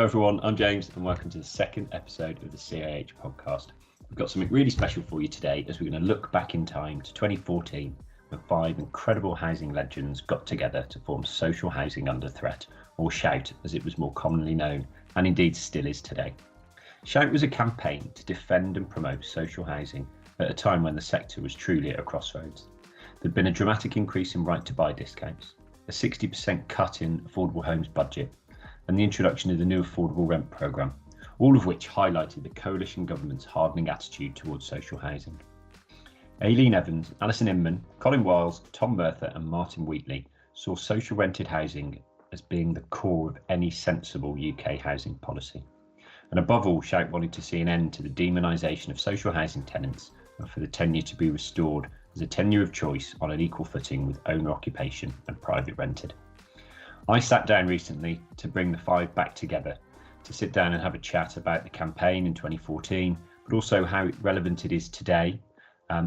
everyone, I'm James and welcome to the second episode of the CIH podcast. We've got something really special for you today as we're going to look back in time to 2014 when 5 incredible housing legends got together to form Social Housing Under Threat, or SHOUT as it was more commonly known and indeed still is today. SHOUT was a campaign to defend and promote social housing at a time when the sector was truly at a crossroads. There'd been a dramatic increase in right to buy discounts, a 60% cut in affordable homes budget, and the introduction of the new affordable rent programme, all of which highlighted the coalition government's hardening attitude towards social housing. Aileen Evans, Alison Inman, Colin Wiles, Murtha and Martin Wheatley saw social rented housing as being the core of any sensible UK housing policy. And above all, SHOUT wanted to see an end to the demonisation of social housing tenants and for the tenure to be restored as a tenure of choice on an equal footing with owner occupation and private rented. I sat down recently to bring the 5 back together to sit down and have a chat about the campaign in 2014, but also how relevant it is today,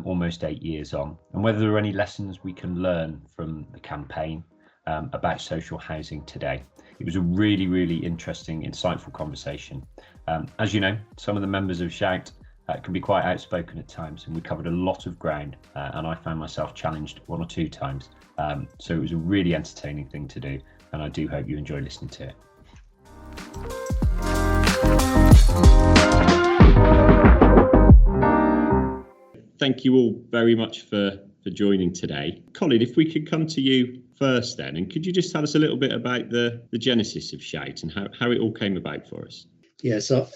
almost 8 years on, and whether there are any lessons we can learn from the campaign about social housing today. It was a really, really interesting, insightful conversation. As you know, some of the members of SHOUT can be quite outspoken at times, and we covered a lot of ground, and I found myself challenged 1 or 2 times. So it was a really entertaining thing to do, and I do hope you enjoy listening to it. Thank you all very much for joining today. Colin, if we could come to you first then, and could you just tell us a little bit about the genesis of SHOUT and how it all came about for us? Yeah, so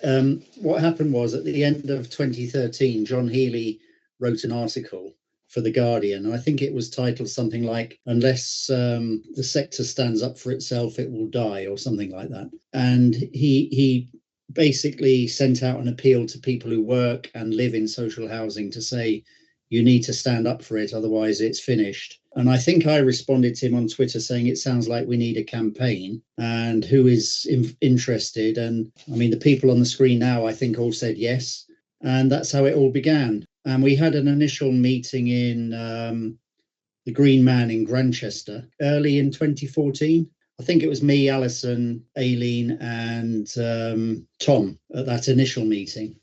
what happened was at the end of 2013, John Healey wrote an article for The Guardian, and I think it was titled something like, "Unless the sector stands up for itself, it will die," or something like that. And he basically sent out an appeal to people who work and live in social housing to say, you need to stand up for it, otherwise it's finished. And I think I responded to him on Twitter saying it sounds like we need a campaign and who is interested. And I mean, the people on the screen now, I think all said yes. And that's how it all began. And we had an initial meeting in the Green Man in Grantchester early in 2014. I think it was me, Alison, Aileen and Tom at that initial meeting.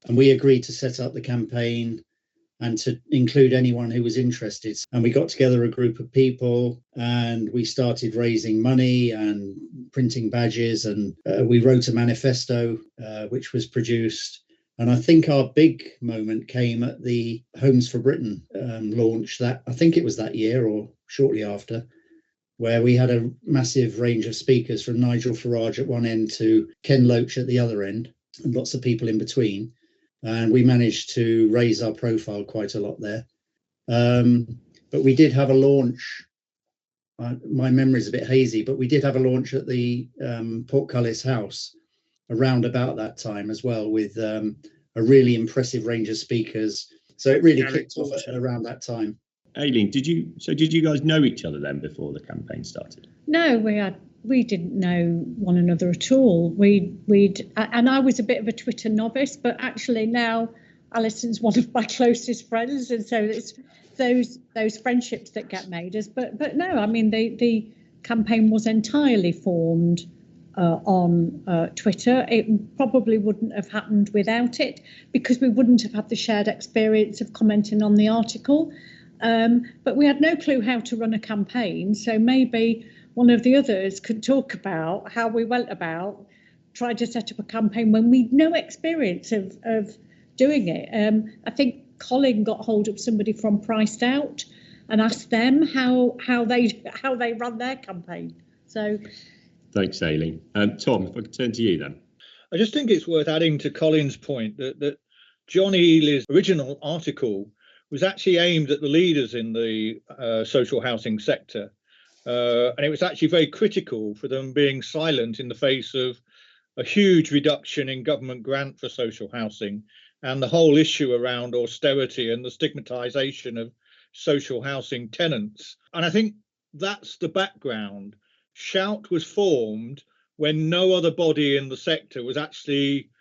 And we agreed to set up the campaign and to include anyone who was interested. And we got together a group of people and we started raising money and printing badges, and we wrote a manifesto which was produced. And I think our big moment came at the Homes for Britain launch that, I think it was that year or shortly after, where we had a massive range of speakers from Nigel Farage at one end to Ken Loach at the other end, and lots of people in between. And we managed to raise our profile quite a lot there. But we did have a launch. My memory is a bit hazy, but we did have a launch at the Portcullis House around about that time as well, with a really impressive range of speakers. So it really kicked off around that time. Aileen, did you guys know each other then before the campaign started? No, we didn't know one another at all. And I was a bit of a Twitter novice, but actually now Alison's one of my closest friends, and so it's those friendships that get made us. But no, I mean the campaign was entirely formed on Twitter. It probably wouldn't have happened without it, because we wouldn't have had the shared experience of commenting on the article. But we had no clue how to run a campaign, so maybe one of the others could talk about how we went about trying to set up a campaign when we'd no experience of doing it. I think Colin got hold of somebody from Priced Out and asked them how they run their campaign. So, thanks, Aileen. Tom, if I could turn to you then. I just think it's worth adding to Colin's point that John Healey's original article was actually aimed at the leaders in the social housing sector. And it was actually very critical for them being silent in the face of a huge reduction in government grant for social housing and the whole issue around austerity and the stigmatisation of social housing tenants. And I think that's the background. SHOUT was formed when no other body in the sector was actually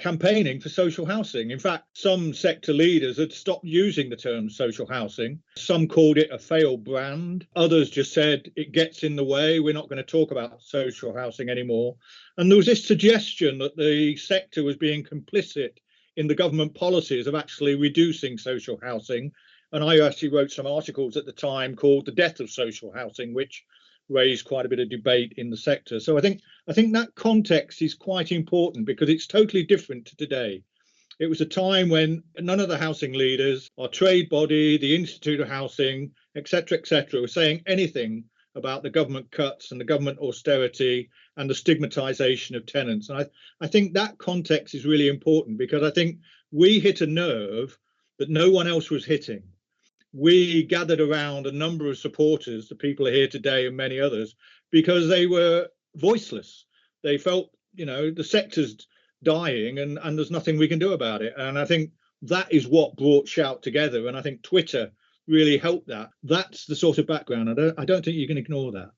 campaigning for social housing. In fact, some sector leaders had stopped using the term social housing. Some called it a failed brand. Others just said it gets in the way. We're not going to talk about social housing anymore. And there was this suggestion that the sector was being complicit in the government policies of actually reducing social housing. And I actually wrote some articles at the time called The Death of Social Housing, which raised quite a bit of debate in the sector. So I think that context is quite important because it's totally different to today. It was a time when none of the housing leaders, our trade body, the Institute of Housing, etc., were saying anything about the government cuts and the government austerity and the stigmatisation of tenants. And I think that context is really important because I think we hit a nerve that no one else was hitting. We gathered around a number of supporters, the people are here today and many others, because they were voiceless. They felt, the sector's dying and there's nothing we can do about it. And I think that is what brought Shout together. And I think Twitter really helped that. That's the sort of background. I don't think you can ignore that.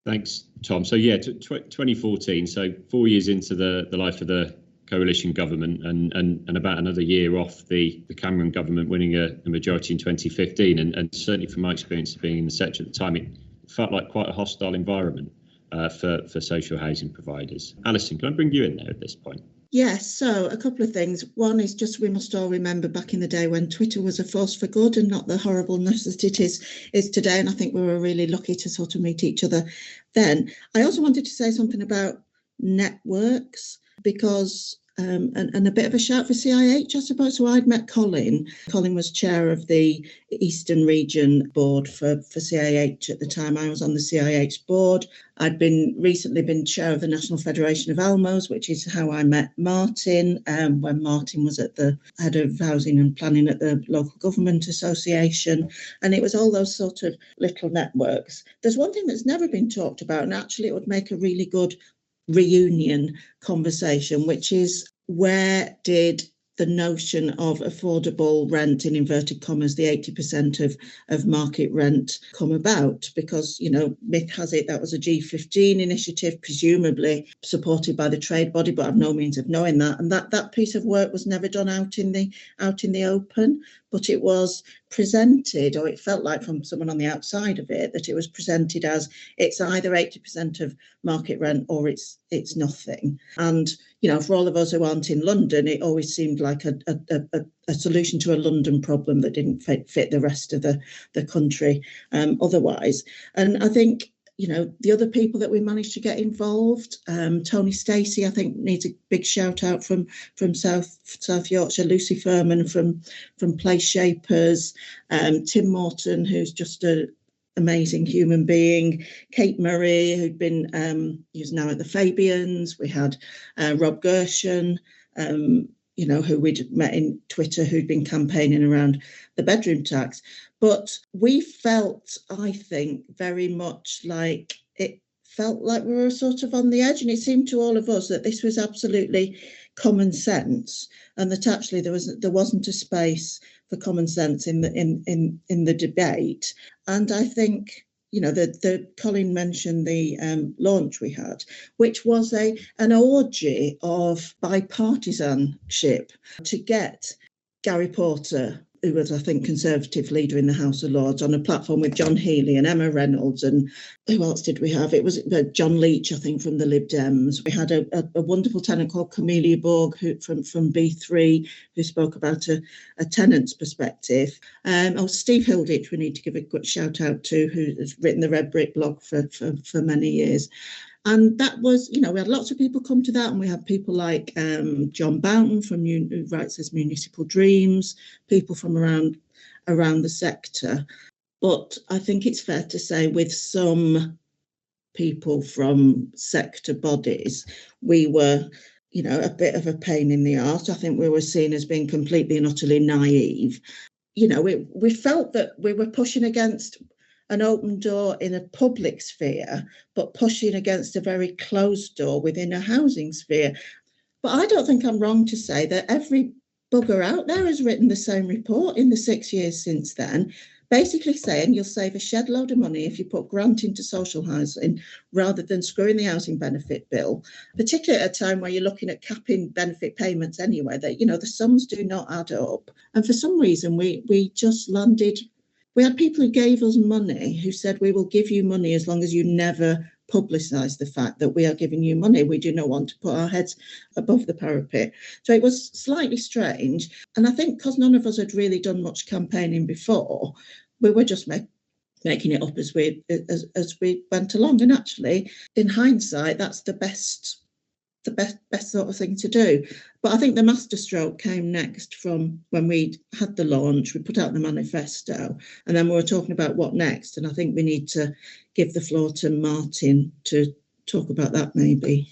Thanks, Tom. So 2014, so 4 years into the life of the coalition government and about another year off the Cameron government winning a majority in 2015. And certainly from my experience of being in the sector at the time, it felt like quite a hostile environment for social housing providers. Alison, can I bring you in there at this point? Yes, so a couple of things. One is just we must all remember back in the day when Twitter was a force for good and not the horribleness that it is today. And I think we were really lucky to sort of meet each other then. I also wanted to say something about networks because and a bit of a shout for CIH, I suppose. So I'd met Colin. Colin was chair of the Eastern Region board for CIH at the time. I was on the CIH board. I'd recently been chair of the National Federation of Almos, which is how I met Martin, when Martin was at the head of housing and planning at the Local Government Association. And it was all those sort of little networks. There's one thing that's never been talked about, and actually it would make a really good reunion conversation, which is where did the notion of affordable rent, in inverted commas, the 80% of market rent, come about? Because, myth has it that was a G15 initiative, presumably supported by the trade body, but I've no means of knowing that. And that piece of work was never done out in the open, but it was presented, or it felt like from someone on the outside of it, that it was presented as it's either 80% of market rent or it's nothing. And, for all of us who aren't in London, it always seemed like a solution to a London problem that didn't fit the rest of the country otherwise. And I think, the other people that we managed to get involved, Tony Stacey, I think, needs a big shout out from South Yorkshire, Lucy Furman from Place Shapers, Tim Morton, who's just an amazing human being, Kate Murray, who's now at the Fabians. We had Rob Gershon, who we'd met in Twitter, who'd been campaigning around the bedroom tax. But we felt, I think, very much like it felt like we were sort of on the edge. And it seemed to all of us that this was absolutely common sense, and that actually there wasn't a space for common sense in the debate. And I think, the Colin mentioned the launch we had, which was an orgy of bipartisanship to get Gary Porter, who was, I think, Conservative leader in the House of Lords, on a platform with John Healey and Emma Reynolds. And who else did we have? It was John Leach, I think, from the Lib Dems. We had a wonderful tenant called Camelia Borg from B3, who spoke about a tenant's perspective. Steve Hilditch, we need to give a good shout out to, who has written the Red Brick blog for many years. And that was, we had lots of people come to that, and we had people like John Boughton who writes as Municipal Dreams, people from around the sector. But I think it's fair to say with some people from sector bodies, we were, a bit of a pain in the arse. I think we were seen as being completely and utterly naive. We felt that we were pushing against an open door in a public sphere, but pushing against a very closed door within a housing sphere. But I don't think I'm wrong to say that every bugger out there has written the same report in the 6 years since then. basically saying you'll save a shed load of money if you put grant into social housing rather than screwing the housing benefit bill, particularly at a time where you're looking at capping benefit payments anyway, that, you know, the sums do not add up. And for some reason, we just landed. We had people who gave us money who said, we will give you money as long as you never publicise the fact that we are giving you money. We do not want to put our heads above the parapet. So it was slightly strange. And I think because none of us had really done much campaigning before, we were just making it up as we went along. And actually, in hindsight, that's the best sort of thing to do. But I think the masterstroke came next from when we had the launch, we put out the manifesto, and then we were talking about what next. And I think we need to give the floor to Martin to talk about that maybe.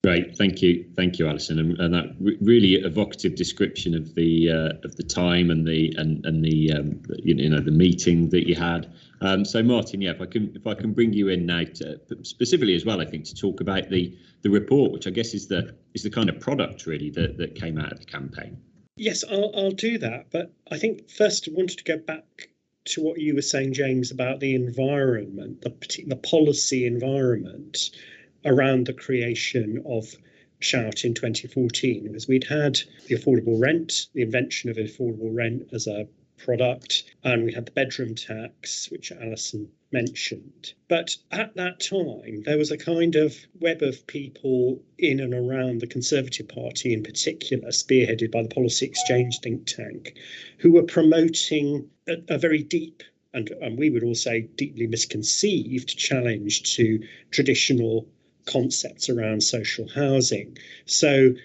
Great, thank you, Alison, and that really evocative description of the time and the the meeting that you had. So Martin, yeah, if I can bring you in now to, specifically as well, I think to talk about the report, which I guess is the kind of product really that came out of the campaign. Yes, I'll do that, but I think first I wanted to go back to what you were saying, James, about the environment, the policy environment around the creation of Shout in 2014, because we'd had the affordable rent, the invention of affordable rent as a product, and we had the bedroom tax, which Alison mentioned. But at that time, there was a kind of web of people in and around the Conservative Party in particular, spearheaded by the Policy Exchange think tank, who were promoting a very deep and we would all say deeply misconceived challenge to traditional concepts around social housing. So,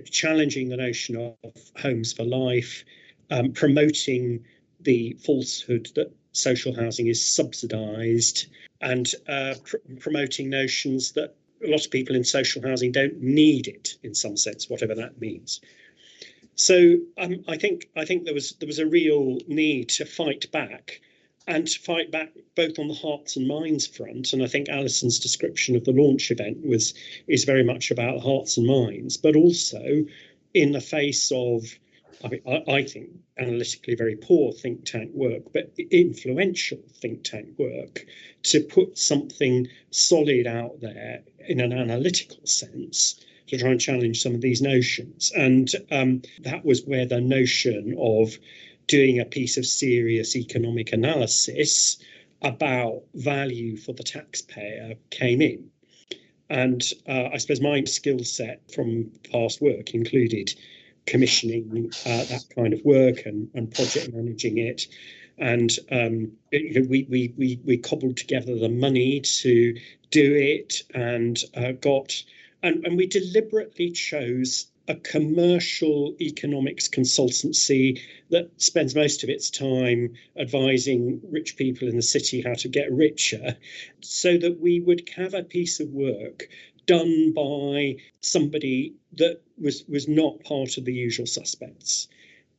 challenging the notion of homes for life, promoting the falsehood that social housing is subsidised, and promoting notions that a lot of people in social housing don't need it in some sense, whatever that means. So I think there was a real need to fight back, and to fight back both on the hearts and minds front. And I think Alison's description of the launch event is very much about hearts and minds, but also in the face of, I think, analytically very poor think tank work, but influential think tank work, to put something solid out there in an analytical sense to try and challenge some of these notions. And that was where the notion of doing a piece of serious economic analysis about value for the taxpayer came in. And I suppose my skill set from past work included commissioning that kind of work and project managing it. And we cobbled together the money to do it, and and we deliberately chose a commercial economics consultancy that spends most of its time advising rich people in the city how to get richer, so that we would have a piece of work done by somebody that was not part of the usual suspects,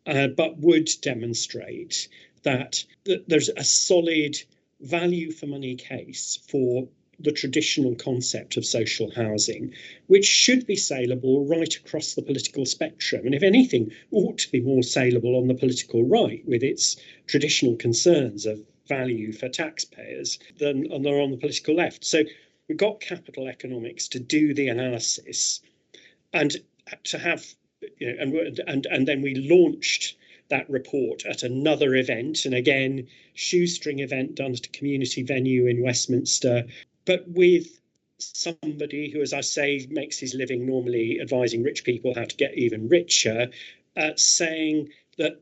but would demonstrate that there's a solid value for money case for the traditional concept of social housing, which should be saleable right across the political spectrum, and if anything, ought to be more saleable on the political right with its traditional concerns of value for taxpayers than on the political left. So we got capital economics to do the analysis, and to have, and then we launched that report at another event, and again, shoestring event done at a community venue in Westminster, but with somebody who, as I say, makes his living normally advising rich people how to get even richer, saying that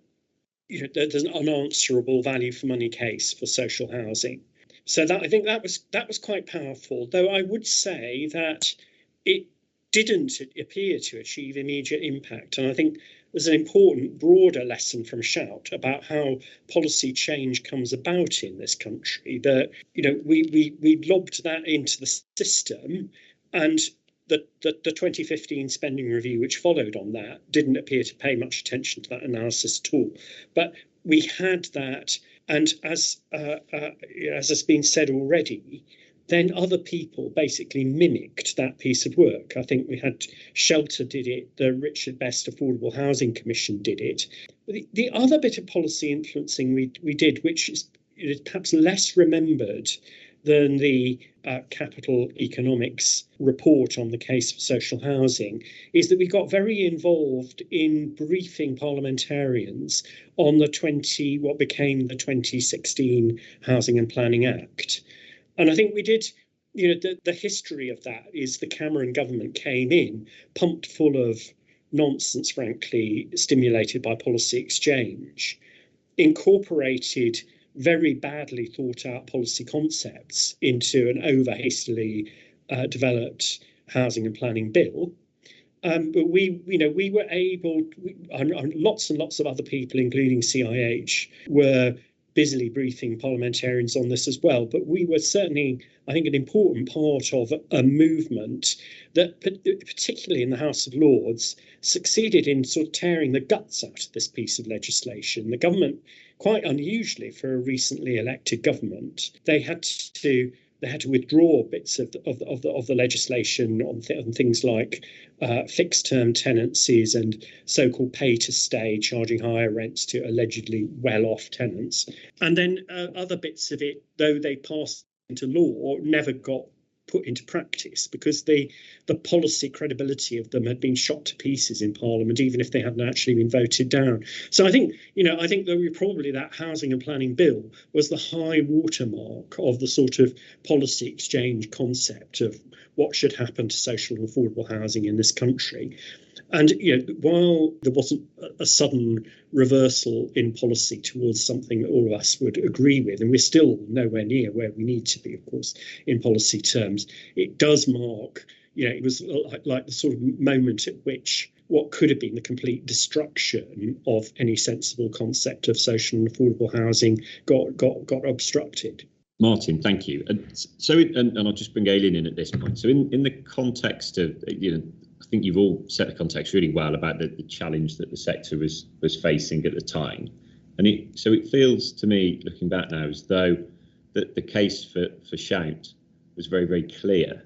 there's an unanswerable value for money case for social housing. So that, I think that was quite powerful, though I would say that it didn't appear to achieve immediate impact. And I think there's an important broader lesson from Shout about how policy change comes about in this country, that we lobbed that into the system, and the 2015 spending review, which followed on that, didn't appear to pay much attention to that analysis at all. But we had that, and as has been said already, then other people basically mimicked that piece of work. I think we had Shelter did it, the Richard Best Affordable Housing Commission did it. The other bit of policy influencing we did, which is perhaps less remembered than the Capital Economics report on the case for social housing, is that we got very involved in briefing parliamentarians on what became the 2016 Housing and Planning Act. And I think we did, the history of that is the Cameron government came in pumped full of nonsense, frankly, stimulated by policy exchange, incorporated very badly thought out policy concepts into an over hastily developed housing and planning bill. But we were able, and lots and lots of other people, including CIH, were busily briefing parliamentarians on this as well. But we were certainly, I think, an important part of a movement that, particularly in the House of Lords, succeeded in sort of tearing the guts out of this piece of legislation. The government, quite unusually for a recently elected government, they had to withdraw bits of the legislation on things like fixed-term tenancies and so-called pay-to-stay, charging higher rents to allegedly well-off tenants. And then other bits of it, though they passed into law, never got put into practice because the policy credibility of them had been shot to pieces in Parliament, even if they hadn't actually been voted down. So I think that probably that housing and planning bill was the high watermark of the sort of policy exchange concept of what should happen to social and affordable housing in this country. And while there wasn't a sudden reversal in policy towards something that all of us would agree with, and we're still nowhere near where we need to be, of course, in policy terms, it does mark, it was like the sort of moment at which what could have been the complete destruction of any sensible concept of social and affordable housing got obstructed. Martin, thank you. And I'll just bring Aileen in at this point. So in the context of, I think you've all set the context really well about the challenge that the sector was facing at the time. And it feels to me, looking back now, as though that the case for Shout was very, very clear.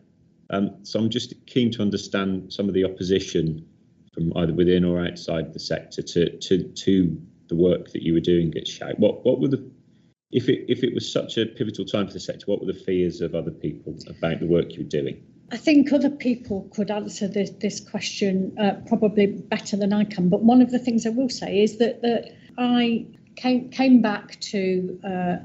So I'm just keen to understand some of the opposition from either within or outside the sector to the work that you were doing at Shout. What were if it was such a pivotal time for the sector, what were the fears of other people about the work you were doing? I think other people could answer this question probably better than I can. But one of the things I will say is that I came back to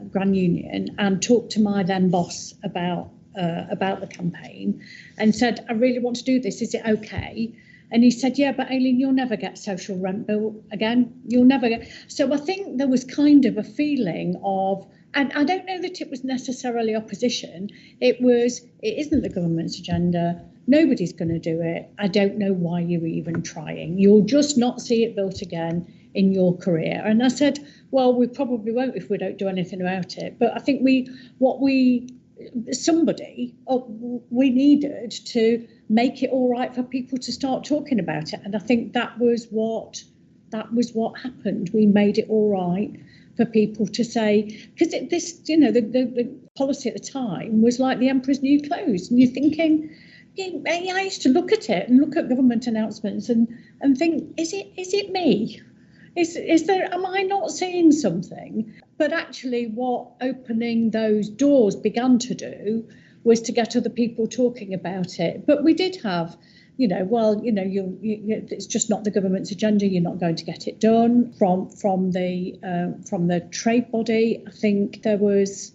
Grand Union and talked to my then boss about the campaign and said, I really want to do this. Is it okay? And he said, yeah, but Aileen, you'll never get social rent bill again. You'll never get. So I think there was kind of a feeling of, and I don't know that it was necessarily opposition. It isn't the government's agenda. Nobody's going to do it. I don't know why you're even trying. You'll just not see it built again in your career. And I said, well, we probably won't if we don't do anything about it. But I think we needed to make it all right for people to start talking about it. And I think that was what happened. We made it all right for people to say, because the policy at the time was like the emperor's new clothes, and you're thinking, I used to look at it and look at government announcements and think, is it me? Am I not seeing something? But actually what opening those doors began to do was to get other people talking about it. But we did have, it's just not the government's agenda. You're not going to get it done from the trade body. I think there was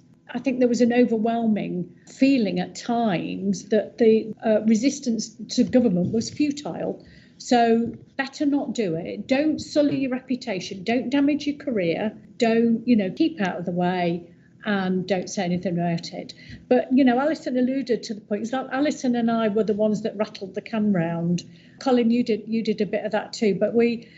an overwhelming feeling at times that the resistance to government was futile. So better not do it. Don't sully your reputation. Don't damage your career. Don't, keep out of the way and don't say anything about it. But, Alison alluded to the point. It's like Alison and I were the ones that rattled the can round. Colin, you did a bit of that too. But we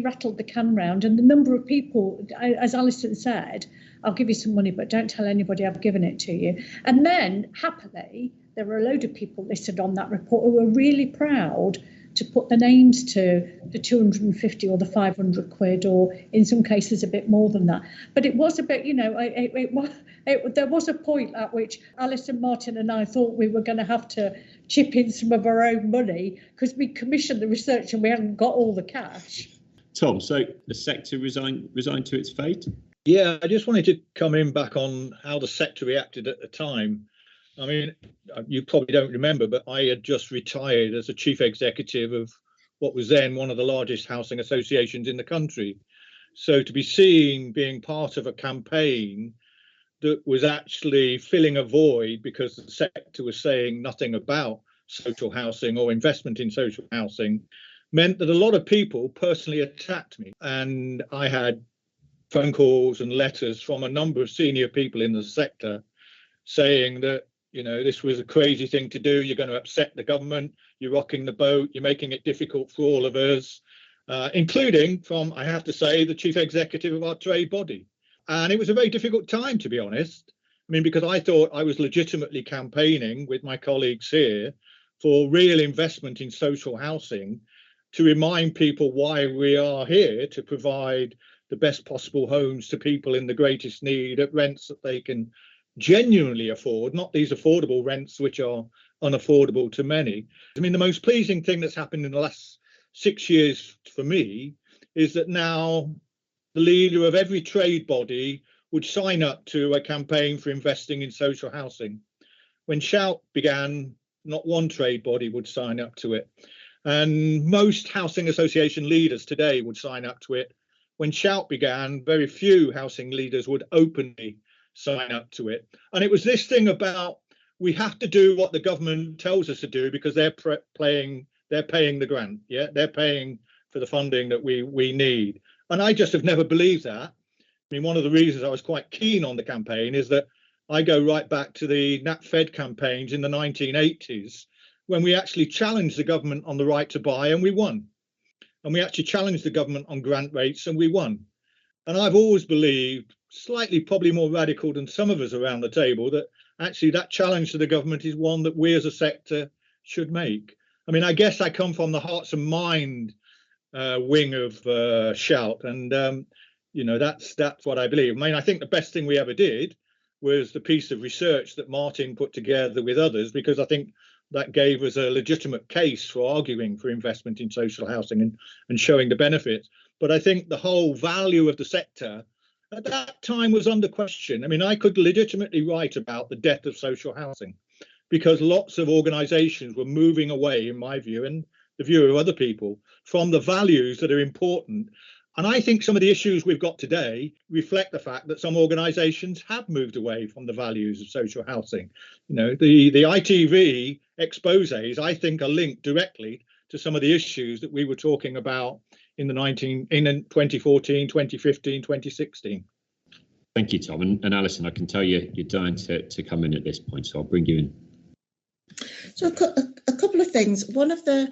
rattled the can round, and the number of people, as Alison said, I'll give you some money, but don't tell anybody I've given it to you. And then, happily, there were a load of people listed on that report who were really proud to put the names to the 250 or the 500 quid, or in some cases a bit more than that. But it was a bit, there was a point at which Alison, Martin and I thought we were going to have to chip in some of our own money because we commissioned the research and we hadn't got all the cash. Tom, so the sector resigned to its fate? Yeah, I just wanted to come in back on how the sector reacted at the time. I mean, you probably don't remember, but I had just retired as a chief executive of what was then one of the largest housing associations in the country. So to be seen being part of a campaign that was actually filling a void because the sector was saying nothing about social housing or investment in social housing meant that a lot of people personally attacked me. And I had phone calls and letters from a number of senior people in the sector saying that, you know, this was a crazy thing to do. You're going to upset the government. You're rocking the boat. You're making it difficult for all of us, including from, I have to say, the chief executive of our trade body. And it was a very difficult time, to be honest. I mean, because I thought I was legitimately campaigning with my colleagues here for real investment in social housing to remind people why we are here to provide the best possible homes to people in the greatest need at rents that they can genuinely afford, not these affordable rents which are unaffordable to many. I mean, the most pleasing thing that's happened in the last 6 years for me is that now the leader of every trade body would sign up to a campaign for investing in social housing. When Shout began, not one trade body would sign up to it. And most housing association leaders today would sign up to it. When Shout began, very few housing leaders would openly sign up to it. And it was this thing about we have to do what the government tells us to do because they're paying the grant. Yeah, they're paying for the funding that we need. And I just have never believed that. I mean, one of the reasons I was quite keen on the campaign is that I go right back to the NatFed campaigns in the 1980s when we actually challenged the government on the right to buy and we won. And we actually challenged the government on grant rates and we won. And I've always believed, slightly probably more radical than some of us around the table, that actually that challenge to the government is one that we as a sector should make. I mean, I guess I come from the hearts and mind wing of Shout, and you know, that's what I believe. I mean, I think the best thing we ever did was the piece of research that Martin put together with others, because I think that gave us a legitimate case for arguing for investment in social housing and showing the benefits. But I think the whole value of the sector at that time was under question. I mean, I could legitimately write about the death of social housing because lots of organisations were moving away, in my view, and the view of other people, from the values that are important. And I think some of the issues we've got today reflect the fact that some organisations have moved away from the values of social housing. You know, the ITV exposés, I think, are linked directly to some of the issues that we were talking about in 2014, 2015, 2016. Thank you, Tom. And Alison, I can tell you're dying to come in at this point, so I'll bring you in. So a couple of things. One of the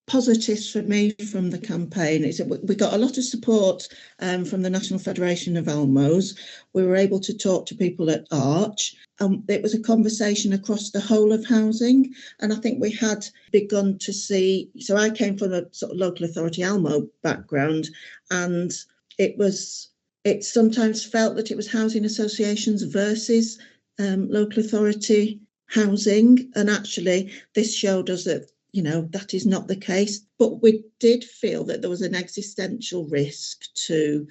positives for me from the campaign is that we got a lot of support from the National Federation of Almos. We were able to talk to people at Arch. It was a conversation across the whole of housing, and I think we had begun to see. So I came from a sort of local authority Almo background, and it sometimes felt that it was housing associations versus local authority housing, and actually this showed us that, you know, that is not the case. But we did feel that there was an existential risk to,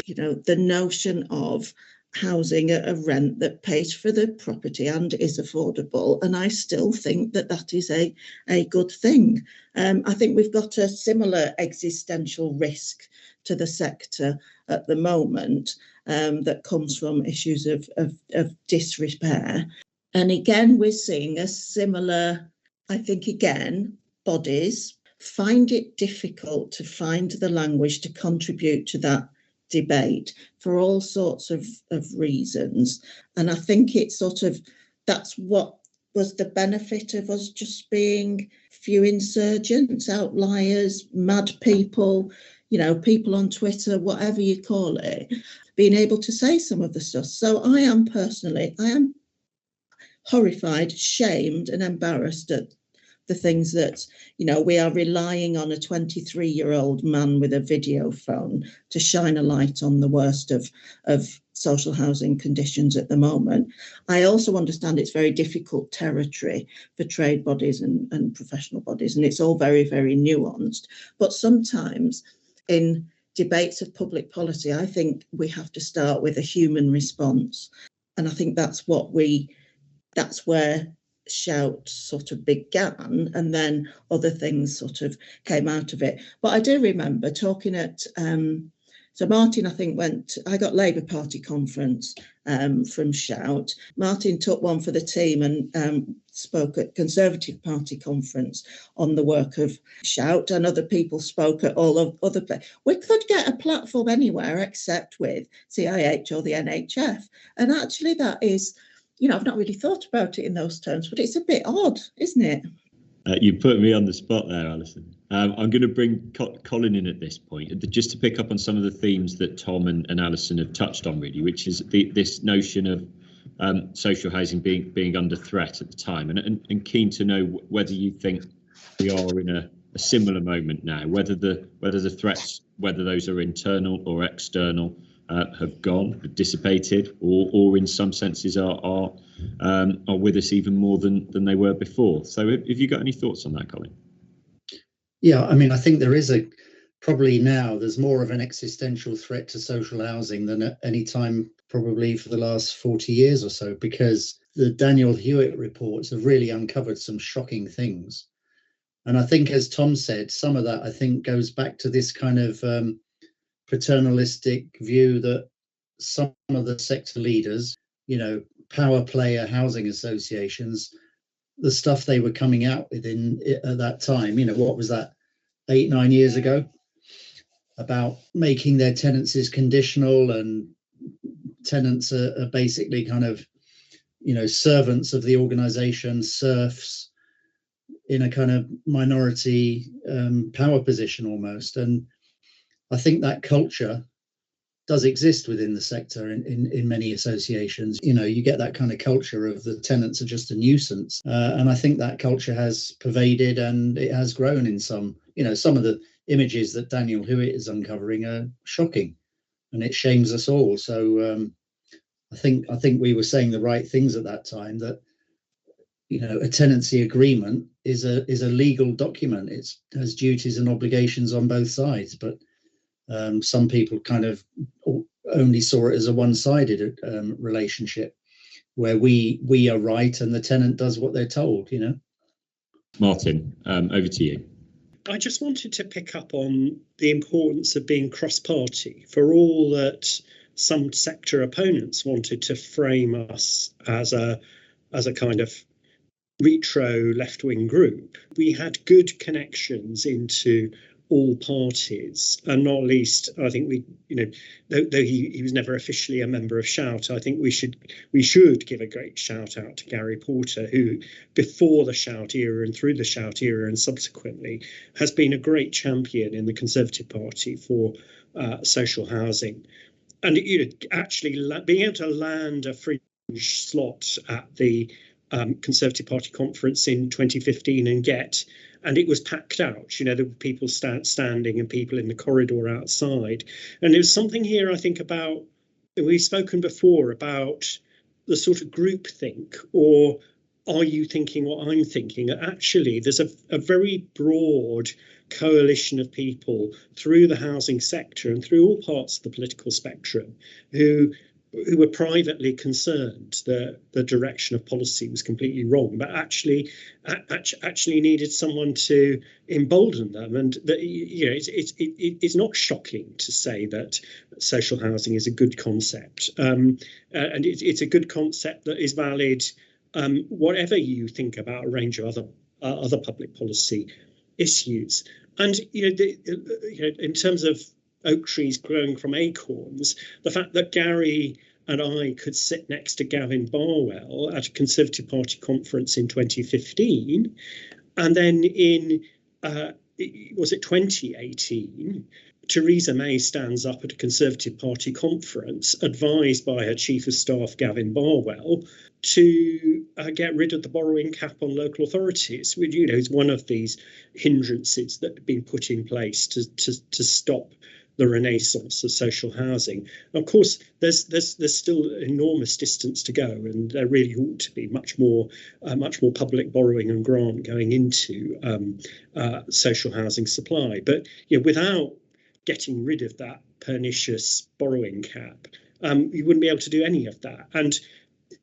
you know, the notion of housing at a rent that pays for the property and is affordable. And I still think that that is a good thing. I think we've got a similar existential risk to the sector at the moment that comes from issues of disrepair. And again, we're seeing a similar, I think, again, bodies find it difficult to find the language to contribute to that debate for all sorts of reasons. And I think it's sort of, that's what was the benefit of us just being few insurgents, outliers, mad people, you know, people on Twitter, whatever you call it, being able to say some of the stuff. So I am horrified, shamed and embarrassed at the things that, you know, we are relying on a 23-year-old man with a video phone to shine a light on the worst of social housing conditions at the moment. I also understand it's very difficult territory for trade bodies and professional bodies, and it's all very, very nuanced. But sometimes in debates of public policy, I think we have to start with a human response. And I think that's where Shout sort of began, and then other things sort of came out of it. But I do remember talking at, so Martin, I think I got Labour Party conference from Shout. Martin took one for the team and spoke at Conservative Party conference on the work of Shout, and other people spoke at all of other places. We could get a platform anywhere except with CIH or the NHF. And actually that is, I've not really thought about it in those terms, but it's a bit odd, isn't it? You put me on the spot there, Alison. I'm going to bring Colin in at this point, just to pick up on some of the themes that Tom and Alison have touched on, really, which is this notion of social housing being under threat at the time, and keen to know whether you think we are in a similar moment now, whether the threats, whether those are internal or external, have gone, have dissipated, or in some senses are with us even more than they were before. So have you got any thoughts on that, Colin? Yeah, I mean, I think there is probably now there's more of an existential threat to social housing than at any time probably for the last 40 years or so, because the Daniel Hewitt reports have really uncovered some shocking things. And I think, as Tom said, some of that, I think, goes back to this kind of paternalistic view that some of the sector leaders, power player housing associations, the stuff they were coming out with at that time, what was that, 8-9 years ago, about making their tenancies conditional, and tenants are basically kind of, servants of the organisation, serfs, in a kind of minority power position almost. And I think that culture does exist within the sector in many associations. You get that kind of culture of the tenants are just a nuisance. And I think that culture has pervaded, and it has grown in some of the images that Daniel Hewitt is uncovering are shocking, and it shames us all. So I think we were saying the right things at that time, that a tenancy agreement is a legal document. It has duties and obligations on both sides, but some people kind of only saw it as a one-sided relationship, where we are right and the tenant does what they're told. Martin, over to you. I just wanted to pick up on the importance of being cross-party, for all that some sector opponents wanted to frame us as a kind of retro left-wing group. We had good connections into all parties, and not least, I think though he was never officially a member of Shout, I think we should give a great shout out to Gary Porter, who before the Shout era and through the Shout era and subsequently has been a great champion in the Conservative Party for social housing. And actually being able to land a fringe slot at the Conservative Party conference in 2015 and it was packed out, there were people standing and people in the corridor outside. And there's something here, I think, about, we've spoken before about the sort of groupthink, or are you thinking what I'm thinking? Actually, there's a very broad coalition of people through the housing sector and through all parts of the political spectrum who were privately concerned that the direction of policy was completely wrong, but actually needed someone to embolden them. And that, it's not shocking to say that social housing is a good concept, and it's a good concept that is valid whatever you think about a range of other public policy issues. And in terms of oak trees growing from acorns, the fact that Gary and I could sit next to Gavin Barwell at a Conservative Party conference in 2015, and then in was it 2018, Theresa May stands up at a Conservative Party conference advised by her Chief of Staff Gavin Barwell to get rid of the borrowing cap on local authorities, which is one of these hindrances that have been put in place to stop the renaissance of social housing. Of course, there's still enormous distance to go, and there really ought to be much more public borrowing and grant going into social housing supply. But without getting rid of that pernicious borrowing cap, you wouldn't be able to do any of that. And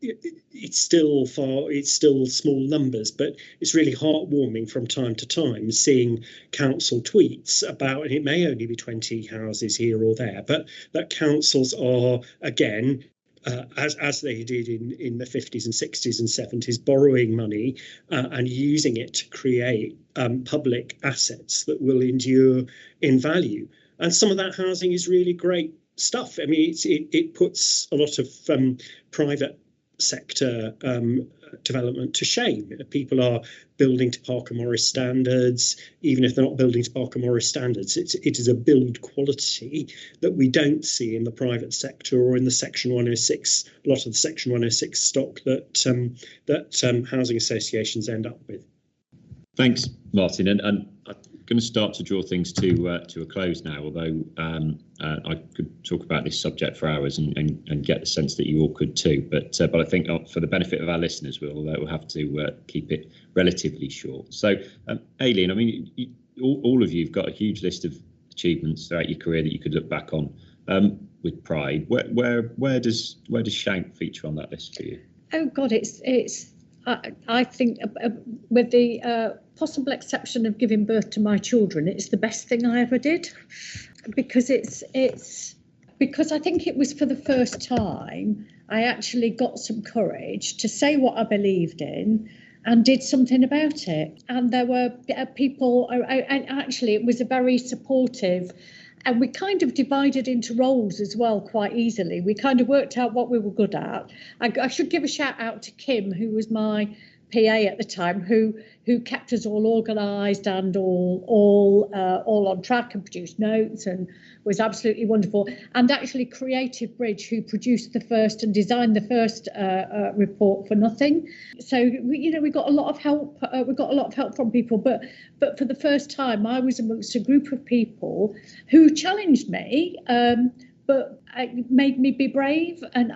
it's still small numbers, but it's really heartwarming from time to time seeing council tweets about, and it may only be 20 houses here or there, but that councils are, again, as they did in the 50s and 60s and 70s, borrowing money and using it to create public assets that will endure in value. And some of that housing is really great stuff. I mean, it puts a lot of private sector development to shame. People are building to Parker Morris standards, even if they're not building to Parker Morris standards. It is a build quality that we don't see in the private sector or in the Section 106, a lot of the Section 106 stock that housing associations end up with. Thanks, Martin. And I'm going to start to draw things to a close now, although I could talk about this subject for hours and get the sense that you all could too. But I think for the benefit of our listeners, we'll have to keep it relatively short. So, Aileen, I mean, all of you have got a huge list of achievements throughout your career that you could look back on with pride. Where does Shank feature on that list for you? Oh God, it's. I think, with the possible exception of giving birth to my children, it's the best thing I ever did, because because I think it was for the first time I actually got some courage to say what I believed in and did something about it. And there were people, and actually it was a very supportive. And we kind of divided into roles as well quite easily. We kind of worked out what we were good at. I should give a shout out to Kim, who was my PA at the time, who kept us all organised and all on track and produced notes and was absolutely wonderful. And actually Creative Bridge, who produced the first and designed the first report for nothing. So we got a lot of help. We got a lot of help from people, but for the first time I was amongst a group of people who challenged me, but made me be brave, and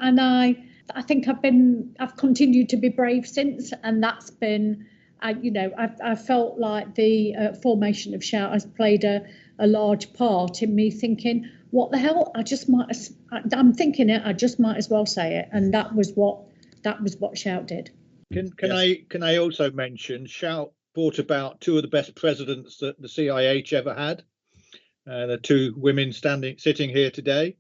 I think I've continued to be brave since, and that's been, I felt like the formation of Shout has played a large part in me thinking, what the hell? I'm thinking it. I just might as well say it, and that was what Shout did. Can I also mention Shout brought about two of the best presidents that the CIH ever had. The two women sitting here today.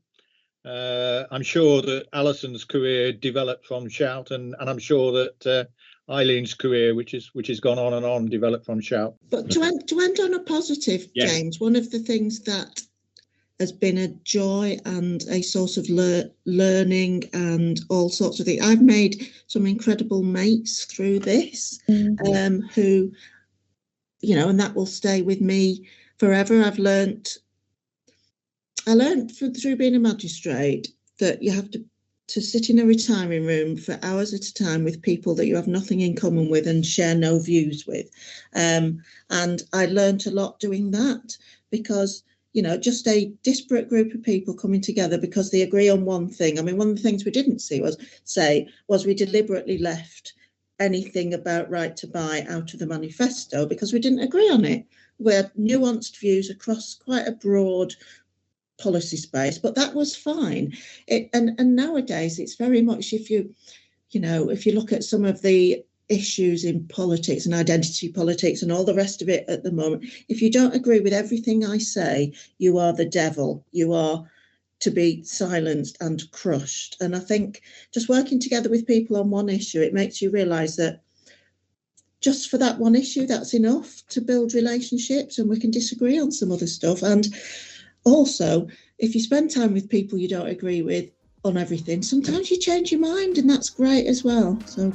I'm sure that Alison's career developed from Shout, and I'm sure that Eileen's career, which has gone on and on, developed from Shout. But to end on a positive, yes. James, one of the things that has been a joy and a source of learning and all sorts of things. I've made some incredible mates through this, who, and that will stay with me forever. I learned through being a magistrate that you have to sit in a retiring room for hours at a time with people that you have nothing in common with and share no views with. And I learned a lot doing that, because, just a disparate group of people coming together because they agree on one thing. I mean, one of the things we didn't was we deliberately left anything about right to buy out of the manifesto because we didn't agree on it. We had nuanced views across quite a broad policy space, but that was fine. And nowadays it's very much, if you look at some of the issues in politics and identity politics and all the rest of it at the moment, if you don't agree with everything I say, you are the devil. You are to be silenced and crushed. And I think just working together with people on one issue, it makes you realise that just for that one issue, that's enough to build relationships, and we can disagree on some other stuff. And also, if you spend time with people you don't agree with on everything, sometimes you change your mind, and that's great as well. So